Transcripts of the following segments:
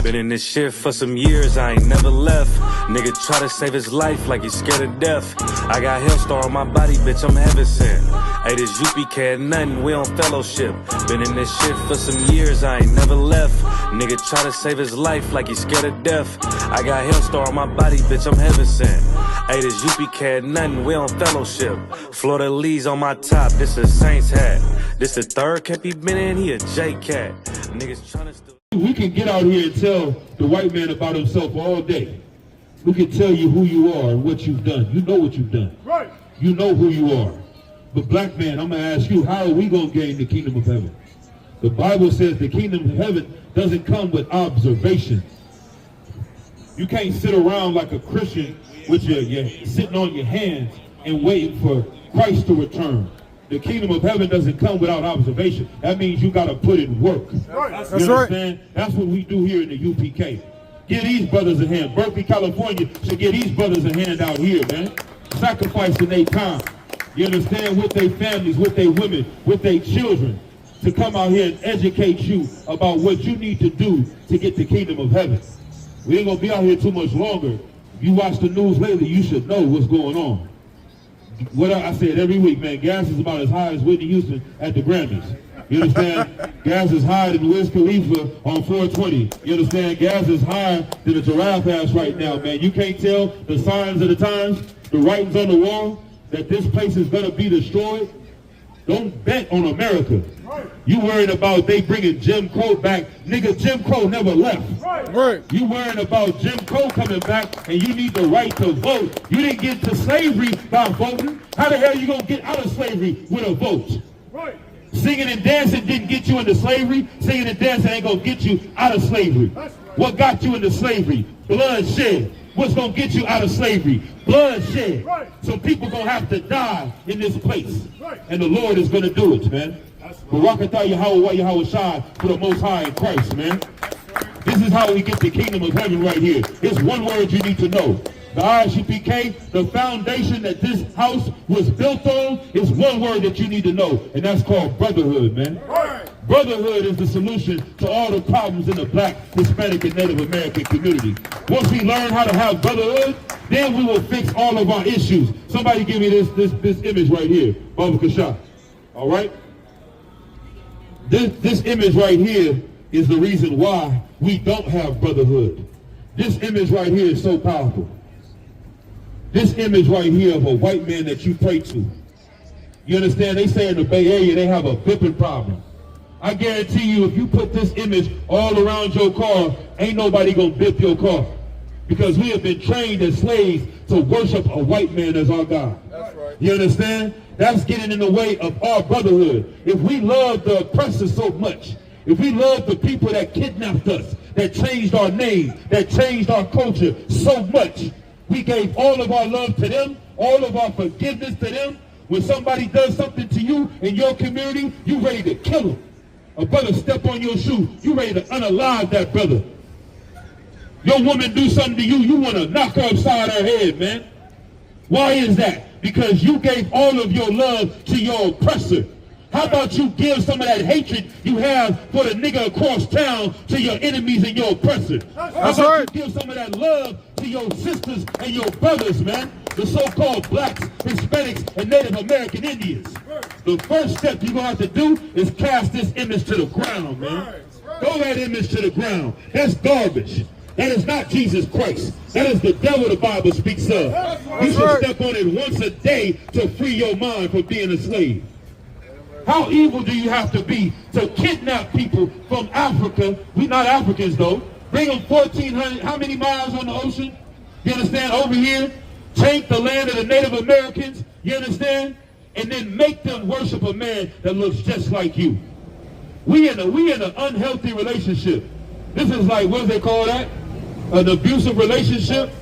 Been in this shit for some years, I ain't never left. Nigga try to save his life like he's scared of death. I got Hellstar on my body, bitch, I'm heaven sent. Hey, this Isupk had nothing, we on fellowship. Been in this shit for some years, I ain't never left. Nigga try to save his life like he's scared of death. I got Hellstar on my body, bitch, I'm heaven sent. Hey, this Isupk had nothing, we on fellowship. Florida Lee's on my top, this a Saints hat. This the third camp he been in, he a J-Cat. Niggas trying to still... We can get out here and tell the white man about himself all day. We can tell you who you are and what you've done. You know what you've done. Right. You know who you are. But black man, I'm going to ask you, how are we going to gain the kingdom of heaven? The Bible says the kingdom of heaven doesn't come with observation. You can't sit around like a Christian with your sitting on your hands and waiting for Christ to return. The kingdom of heaven doesn't come without observation. That means you got to put in work. That's you understand? Right. That's what we do here in the UPK. Give these brothers a hand. Berkeley, California should give these brothers a hand out here, man. Sacrificing their time. You understand? With their families, with their women, with their children. To come out here and educate you about what you need to do to get the kingdom of heaven. We ain't going to be out here too much longer. If you watch the news lately, you should know what's going on. What I said every week, man, gas is about as high as Whitney Houston at the Grammys. You understand? Gas is higher than Wiz Khalifa on 420. You understand? Gas is higher than the giraffe ass right now, man. You can't tell the signs of the times, the writings on the wall, that this place is going to be destroyed. Don't bet on America. You worried about they bringing Jim Crow back. Nigga, Jim Crow never left. Right. You worried about Jim Crow coming back and you need the right to vote. You didn't get to slavery by voting. How the hell you going to get out of slavery with a vote? Right. Singing and dancing didn't get you into slavery. Singing and dancing ain't going to get you out of slavery. What got you into slavery? Bloodshed. What's going to get you out of slavery? Bloodshed. Right. So people going to have to die in this place. Right. And the Lord is going to do it, man. Barakatah Yahweh Shai for the Most High in Christ, man. This is how we get the kingdom of heaven right here. It's one word you need to know. The Isupk, the foundation that this house was built on, is one word that you need to know, and that's called brotherhood, man. Right. Brotherhood is the solution to all the problems in the Black, Hispanic, and Native American community. Once we learn how to have brotherhood, then we will fix all of our issues. Somebody give me this image right here, Baba Kasha. All right? This image right here is the reason why we don't have brotherhood. This image right here is so powerful. This image right here of a white man that you pray to. You understand? They say in the Bay Area they have a bipping problem. I guarantee you if you put this image all around your car, ain't nobody gonna bip your car. Because we have been trained as slaves to worship a white man as our God. That's right. You understand? That's getting in the way of our brotherhood. If we love the oppressors so much, if we love the people that kidnapped us, that changed our name, that changed our culture so much, we gave all of our love to them, all of our forgiveness to them. When somebody does something to you in your community, you ready to kill them. A brother step on your shoe, you ready to unalive that brother. Your woman do something to you, you want to knock her upside her head, man. Why is that? Because you gave all of your love to your oppressor. How about you give some of that hatred you have for the nigga across town to your enemies and your oppressor? How about you give some of that love to your sisters and your brothers, man? The so-called blacks, Hispanics, and Native American Indians. The first step you're going to have to do is cast this image to the ground, man. Throw that image to the ground. That's garbage. That is not Jesus Christ. That is the devil the Bible speaks of. You should step on it once a day to free your mind from being a slave. How evil do you have to be to kidnap people from Africa? We're not Africans, though. Bring them 1,400, how many miles on the ocean? You understand? Over here, take the land of the Native Americans, you understand? And then make them worship a man that looks just like you. We in an unhealthy relationship. This is like, what do they call that? An abusive relationship?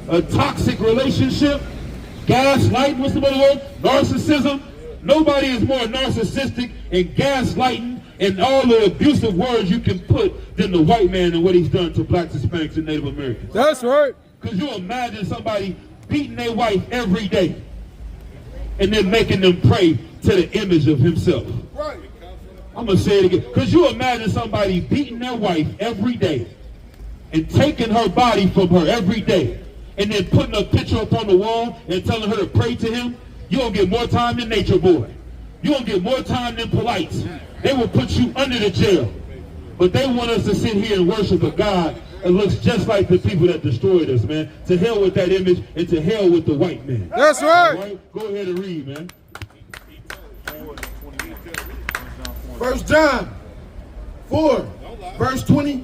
A toxic relationship? Gaslighting, what's the other word? Narcissism? Nobody is more narcissistic and gaslighting and all the abusive words you can put than the white man and what he's done to blacks, Hispanics, and Native Americans. That's right. Because you imagine somebody beating their wife every day and then making them pray to the image of himself. Right. I'm going to say it again. Because you imagine somebody beating their wife every day and taking her body from her every day and then putting a picture up on the wall and telling her to pray to him, you're going to get more time than Nature Boy. You're going to get more time than Polites. They will put you under the jail. But they want us to sit here and worship a God that looks just like the people that destroyed us, man. To hell with that image and to hell with the white man. That's right. Go ahead and read, man. 1 John 4, verse 20.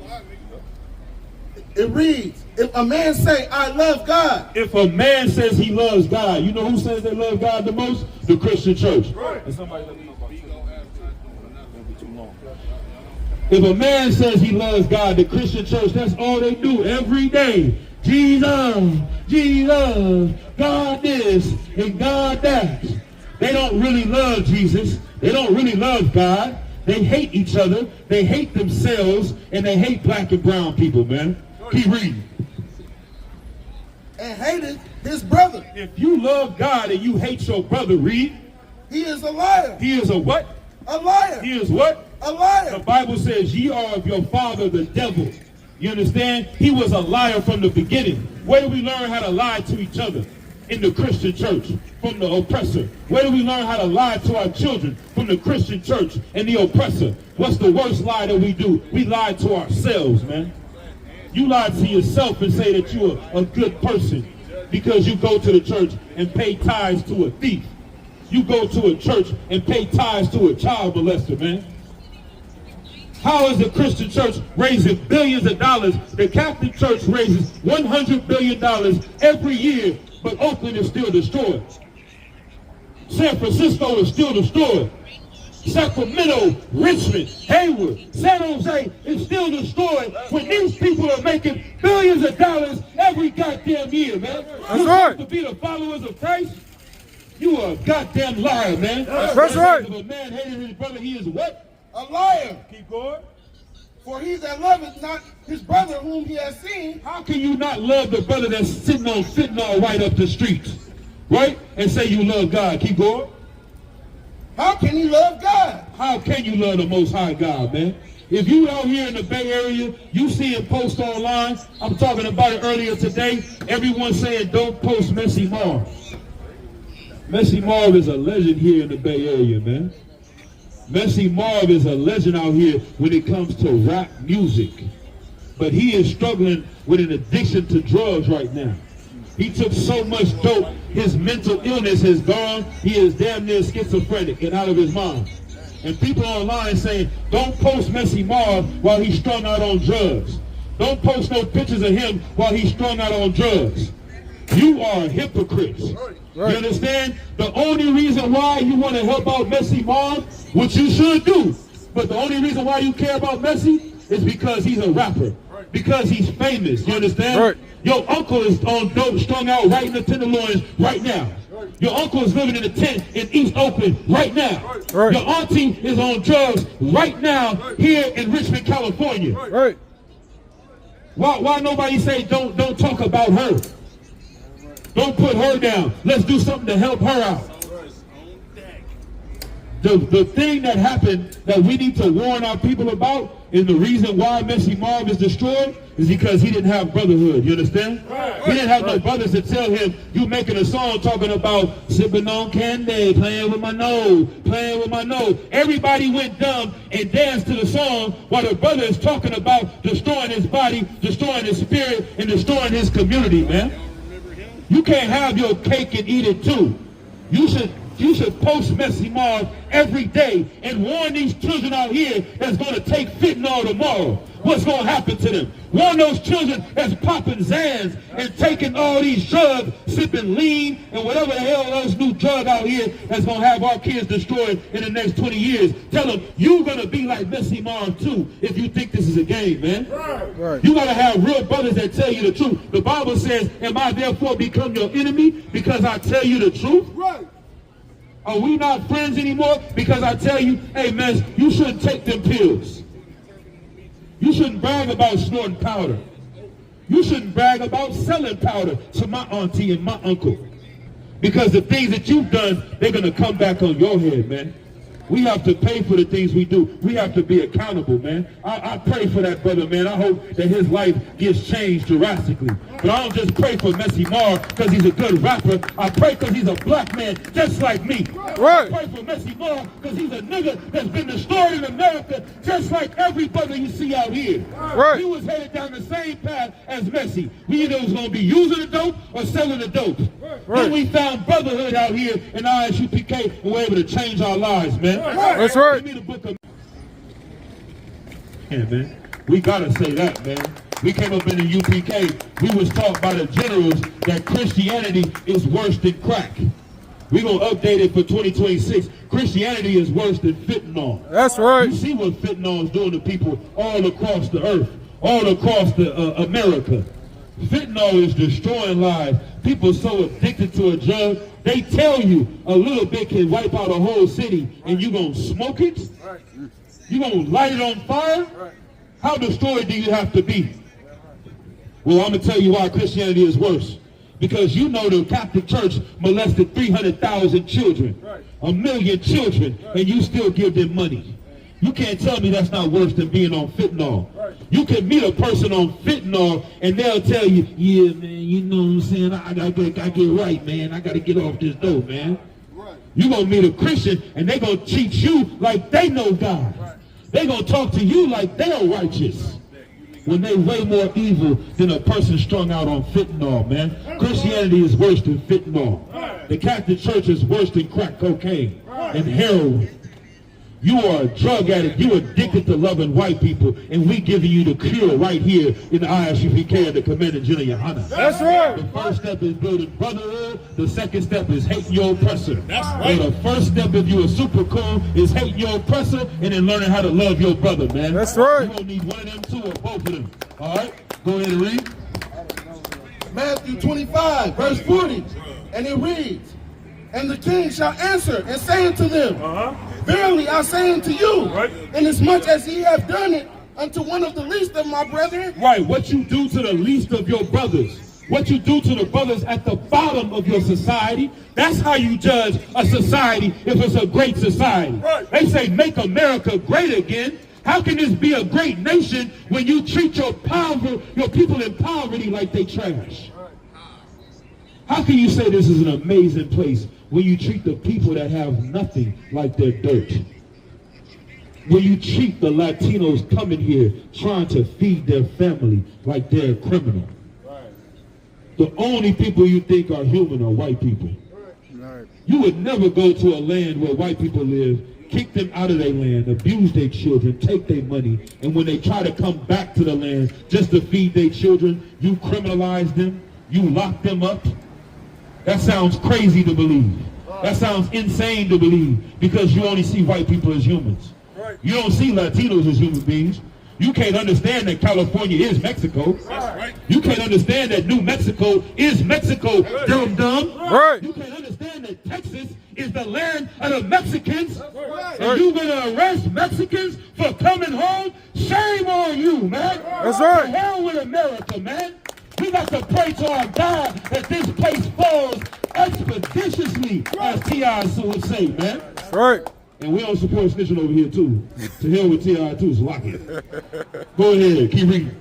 It reads, if a man say, I love God. If a man says he loves God, you know who says they love God the most? The Christian church. Right. If a man says he loves God, the Christian church, that's all they do every day. Jesus, Jesus, God this and God that. They don't really love Jesus. They don't really love God. They hate each other. They hate themselves. And they hate black and brown people, man. Keep reading. And hated his brother. If you love God and you hate your brother, read. He is a liar. He is a what? A liar. He is what? A liar. The Bible says, ye are of your father the devil. You understand? He was a liar from the beginning. Where do we learn how to lie to each other? In the Christian church, from the oppressor. Where do we learn how to lie to our children? From the Christian church and the oppressor. What's the worst lie that we do? We lie to ourselves, man. You lie to yourself and say that you're a good person because you go to the church and pay tithes to a thief. You go to a church and pay tithes to a child molester, man. How is the Christian church raising billions of dollars? The Catholic Church raises $100 billion every year, but Oakland is still destroyed. San Francisco is still destroyed. Sacramento, Richmond, Hayward, San Jose is still destroyed when these people are making billions of dollars every goddamn year, man. That's right. To be the followers of Christ, you are a goddamn liar, man. That's right. If a man hated his brother, he is what? A liar. Keep going. For he that loveth not his brother whom he has seen. How can you not love the brother that's sitting on right up the street, right? And say you love God. Keep going. How can he love God? How can you love the Most High God, man? If you out here in the Bay Area, you see him post online. I'm talking about it earlier today. Everyone saying don't post Messy Marv. Messy Marv is a legend here in the Bay Area, man. Messy Marv is a legend out here when it comes to rap music. But he is struggling with an addiction to drugs right now. He took so much dope, his mental illness has gone. He is damn near schizophrenic and out of his mind. And people online saying, don't post Messy Marv while he's strung out on drugs. Don't post no pictures of him while he's strung out on drugs. You are hypocrites. Right. You understand? The only reason why you want to help out Messy Marv, which you should do, but the only reason why you care about Messy is because he's a rapper. Because he's famous. You understand? Right. Your uncle is on dope, strung out right in the Tenderloins right now. Your uncle is living in a tent in East Oakland right now. Right. Your auntie is on drugs right now here in Richmond, California. Right. Why nobody say don't talk about her? Don't put her down. Let's do something to help her out. The thing that happened that we need to warn our people about, and the reason why Messy Marv is destroyed is because he didn't have brotherhood. You understand? He didn't have no brothers to tell him, you making a song talking about sipping on candy, playing with my nose, playing with my nose. Everybody went dumb and danced to the song while the brother is talking about destroying his body, destroying his spirit, and destroying his community, man. You can't have your cake and eat it too. You should post Messy Marv every day and warn these children out here that's going to take fentanyl tomorrow. What's going to happen to them? Warn those children that's popping Zans and taking all these drugs, sipping lean and whatever the hell else new drug out here that's going to have our kids destroyed in the next 20 years. Tell them you're going to be like Messy Marv too if you think this is a game, man. Right. You got to have real brothers that tell you the truth. The Bible says, am I therefore become your enemy because I tell you the truth? Right. Are we not friends anymore? Because I tell you, hey man, you shouldn't take them pills. You shouldn't brag about snorting powder. You shouldn't brag about selling powder to my auntie and my uncle. Because the things that you've done, they're going to come back on your head, man. We have to pay for the things we do. We have to be accountable, man. I pray for that brother, man. I hope that his life gets changed drastically. But I don't just pray for Messy Marv because he's a good rapper. I pray because he's a black man just like me. Right. I pray for Messy Marv because he's a nigga that's been destroyed in America just like every brother you see out here. Right. He was headed down the same path as Messy. We either was going to be using the dope or selling the dope. Right. Then we found brotherhood out here in Isupk and we're able to change our lives, man. That's right. Give me the book of... Yeah, man. We gotta say that, man. We came up in the UPK. We was taught by the generals that Christianity is worse than crack. We gonna update it for 2026. Christianity is worse than fentanyl. That's right. You see what fentanyl is doing to people all across the earth, all across the America. Fentanyl is destroying lives. People so addicted to a drug, they tell you a little bit can wipe out a whole city, and you gonna smoke it? You gonna light it on fire? How destroyed do you have to be? Well, I'm gonna tell you why Christianity is worse. Because you know the Catholic Church molested 300,000 children, 1 million children, and you still give them money. You can't tell me that's not worse than being on fentanyl. You can meet a person on fentanyl and they'll tell you, yeah, man, you know what I'm saying? I get right, man. I got to get off this dope, man. You're going to meet a Christian and they're going to treat you like they know God. They're going to talk to you like they're righteous. When they way more evil than a person strung out on fentanyl, man. Christianity is worse than fentanyl. The Catholic Church is worse than crack cocaine and heroin. You are a drug addict. You're addicted to loving white people, and we giving you the cure right here in the Isupk of the Commander General Yohana. That's right. The first step is building brotherhood. The second step is hating your oppressor. That's right. So the first step, if you are super cool, is hating your oppressor and then learning how to love your brother, man. That's right. You don't need one of them two or both of them. All right? Go ahead and read. Matthew 25, verse 40. And it reads, and the king shall answer and say unto them, verily I say unto you, inasmuch as ye have done it unto one of the least of my brethren. Right, what you do to the least of your brothers, what you do to the brothers at the bottom of your society, that's how you judge a society if it's a great society. They say make America great again. How can this be a great nation when you treat your people in poverty like they trash? How can you say this is an amazing place when you treat the people that have nothing like they're dirt? When you treat the Latinos coming here trying to feed their family like they're a criminal. The only people you think are human are white people. You would never go to a land where white people live, kick them out of their land, abuse their children, take their money, and when they try to come back to the land just to feed their children, you criminalize them, you lock them up. That sounds crazy to believe. That sounds insane to believe because you only see white people as humans. You don't see Latinos as human beings. You can't understand that California is Mexico. You can't understand that New Mexico is Mexico, dumb. You can't understand that Texas is the land of the Mexicans. And you're going to arrest Mexicans for coming home? Shame on you, man. That's right. To hell with America, man. We got to pray to our God that this place falls expeditiously, as T.I. would say, man. That's right. And we don't support snitching over here, too. To hell with T.I. too, so lock it. Go ahead, keep reading.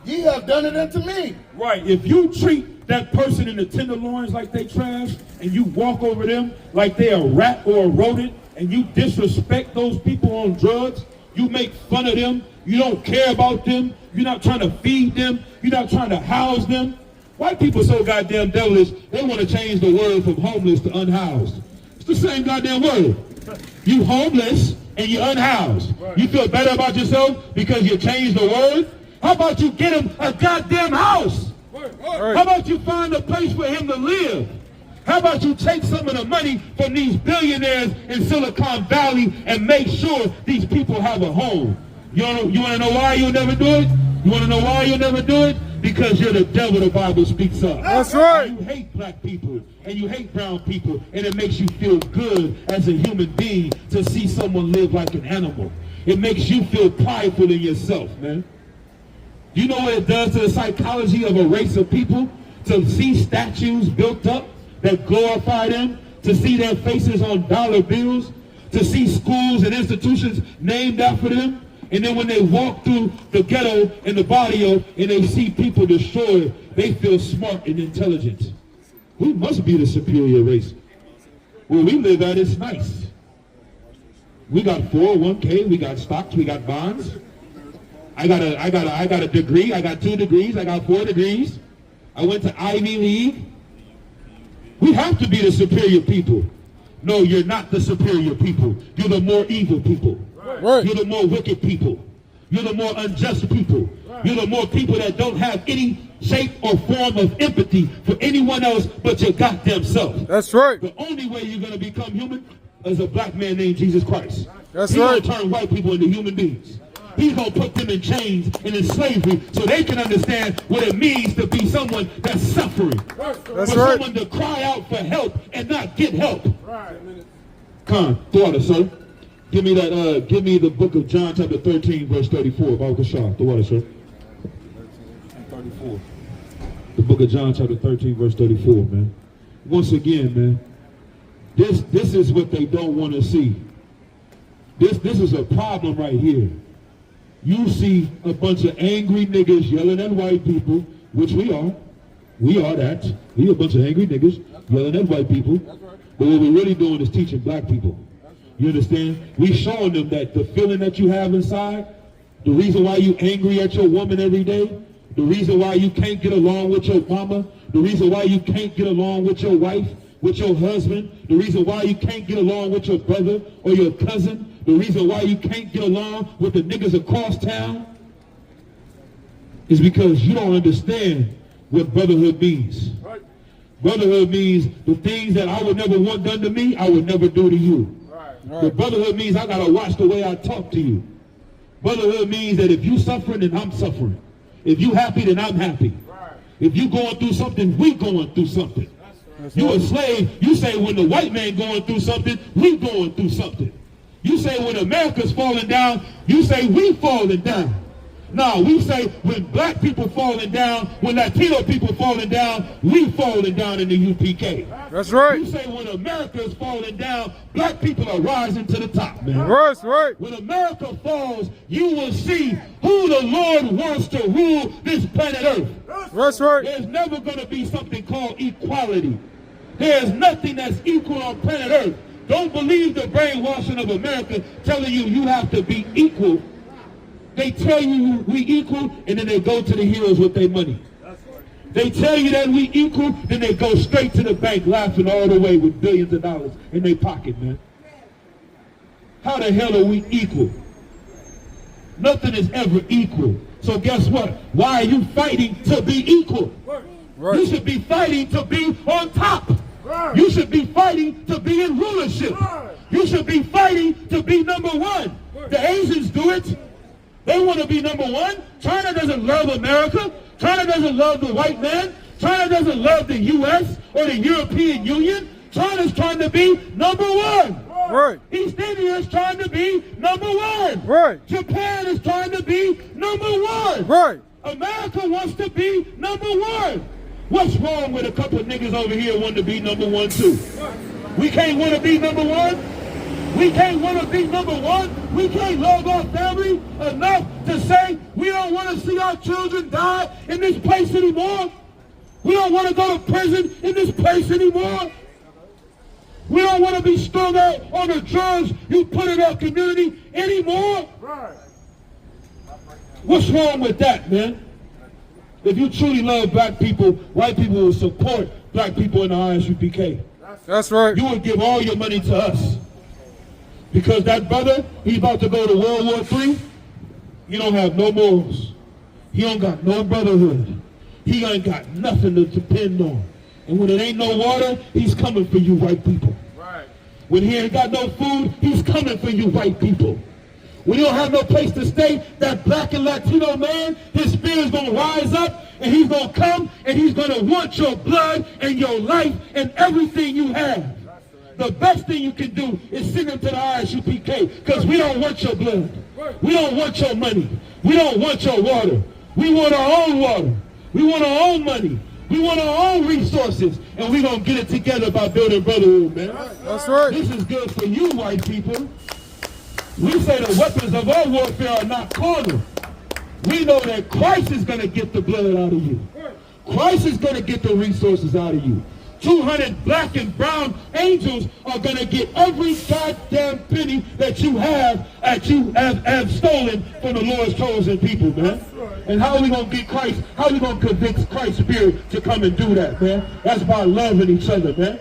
Ye have done it unto me. Right, if you treat that person in the tenderloins like they trash, and you walk over them like they a rat or a rodent, and you disrespect those people on drugs, you make fun of them, you don't care about them, you're not trying to feed them, you're not trying to house them. White people so goddamn devilish, they want to change the word from homeless to unhoused. It's the same goddamn word. You homeless and you unhoused. You feel better about yourself because you changed the word? How about you get him a goddamn house? How about you find a place for him to live? How about you take some of the money from these billionaires in Silicon Valley and make sure these people have a home? You want to know why you'll never do it? You want to know why you'll never do it? Because you're the devil the Bible speaks of. That's right. You hate black people and you hate brown people, and it makes you feel good as a human being to see someone live like an animal. It makes you feel prideful in yourself, man. You know what it does to the psychology of a race of people? To see statues built up that glorify them, to see their faces on dollar bills, to see schools and institutions named after them. And then when they walk through the ghetto and the barrio and they see people destroyed, they feel smart and intelligent. We must be the superior race. Where we live at is nice. We got 401k, we got stocks, we got bonds. I got a degree, I got 2 degrees, I got 4 degrees. I went to Ivy League. We have to be the superior people. No, you're not the superior people. You're the more evil people. Right. You're the more wicked people. You're the more unjust people. Right. You're the more people that don't have any shape or form of empathy for anyone else but your goddamn self. That's right. The only way you're going to become human is a black man named Jesus Christ. That's right. He's going to turn white people into human beings. He's going to put them in chains and in slavery so they can understand what it means to be someone that's suffering. That's right. Someone to cry out for help and not get help. Right. Come on, daughter, sir. Give me that. Give me the book of John, chapter 13, verse 34. Baruch Shah, the water, sir. 34. The book of John, chapter 13, verse 34, man. Once again, man, this is what they don't want to see. This is a problem right here. You see a bunch of angry niggas yelling at white people, which we are. We are that. We are a bunch of angry niggas yelling at white people. But what we're really doing is teaching black people. You understand? We showing them that the feeling that you have inside, the reason why you angry at your woman every day, the reason why you can't get along with your mama, the reason why you can't get along with your wife, with your husband, the reason why you can't get along with your brother or your cousin, the reason why you can't get along with the niggas across town is because you don't understand what brotherhood means. Right. Brotherhood means the things that I would never want done to me, I would never do to you. Right. The brotherhood means I gotta watch the way I talk to you. Brotherhood means that if you suffering, then I'm suffering. If you happy, then I'm happy. Right. If you going through something, we going through something. That's you a slave, you say when the white man going through something, we going through something. You say when America's falling down, you say we falling down. No, we say when black people falling down, when Latino people falling down, we falling down in the UPK. That's right. You say when America's falling down, black people are rising to the top, man. That's right. When America falls, you will see who the Lord wants to rule this planet Earth. That's right. There's never going to be something called equality. There's nothing that's equal on planet Earth. Don't believe the brainwashing of America telling you you have to be equal. They tell you we equal, and then they go to the heroes with their money. They tell you that we equal, then they go straight to the bank laughing all the way with billions of dollars in their pocket, man. How the hell are we equal? Nothing is ever equal. So guess what? Why are you fighting to be equal? Right. You should be fighting to be on top. Right. You should be fighting to be in rulership. Right. You should be fighting to be number one. Right. The Asians do it. They want to be number one. China doesn't love America. China doesn't love the white man. China doesn't love the U.S. or the European Union. China's trying to be number one. Right. East India is trying to be number one. Right. Japan is trying to be number one. Right. America wants to be number one. What's wrong with a couple of niggas over here wanting to be number one too? We can't want to be number one. We can't want to be number one. We can't love our family enough to say we don't want to see our children die in this place anymore. We don't want to go to prison in this place anymore. We don't want to be strung out on the drugs you put in our community anymore. Right. What's wrong with that, man? If you truly love black people, white people will support black people in the Isupk. That's right. You would give all your money to us. Because that brother, he's about to go to World War III. He don't have no morals. He don't got no brotherhood. He ain't got nothing to depend on. And when it ain't no water, he's coming for you white people. Right. When he ain't got no food, he's coming for you white people. When you don't have no place to stay, that black and Latino man, his spirit's going to rise up, and he's going to come, and he's going to want your blood and your life and everything you have. The best thing you can do is send him to the Isupk, because we don't want your blood. We don't want your money. We don't want your water. We want our own water. We want our own money. We want our own resources, and we're going to get it together by building brotherhood, man. That's right. This is good for you, white people. We say the weapons of our warfare are not carnal. We know that Christ is going to get the blood out of you. Christ is going to get the resources out of you. 200 black and brown angels are going to get every goddamn penny that you have stolen from the Lord's chosen people, man. And how are we going to get Christ? How are we going to convince Christ's spirit to come and do that, man? That's by loving each other, man.